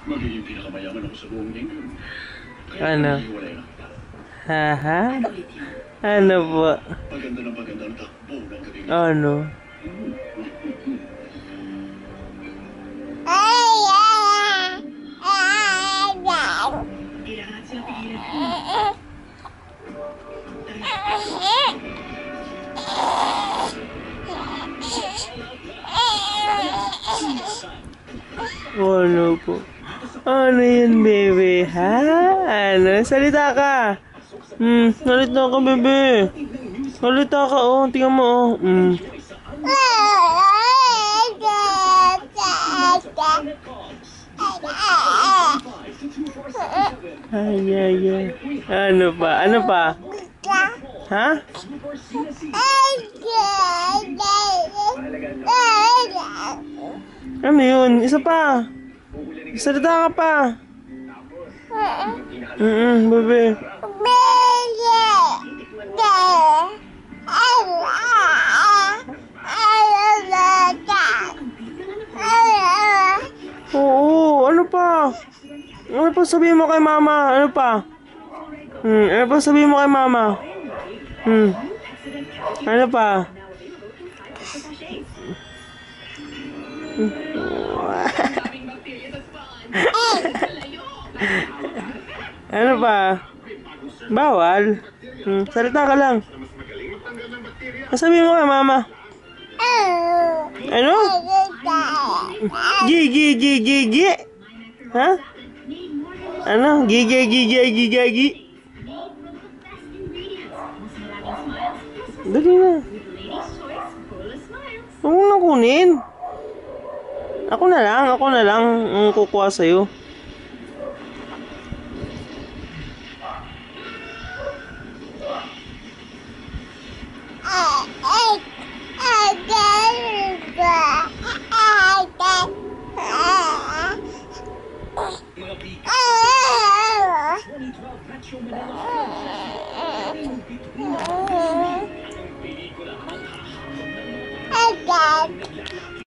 Magiging pinakamayaman ako sa buong lingkod. Ano? Haha? Ano po? Paganda ng takbo ng gabi. Ano? Ano po? Ano yan, baby? Ha? Ano? Salita ka! Salita ka, baby! Salita ka, oh. Tingnan mo, oh. Ay. Ano pa? Ano pa? Ha? Ano yun? Isa pa. Salita ka pa. Bebe. Oo, ano pa? Ano pa sabihin mo kay mama? Ano pa? Ano pa sabihin mo kay mama? Ano pa? Ano pa? Bawal? Salita ka lang. Sabihin mo kay mama. Ano? Gi. Ha? Ano? Gi. Dali na. Huwag mo na kunin. Ako na lang ang kukuha sa'yo.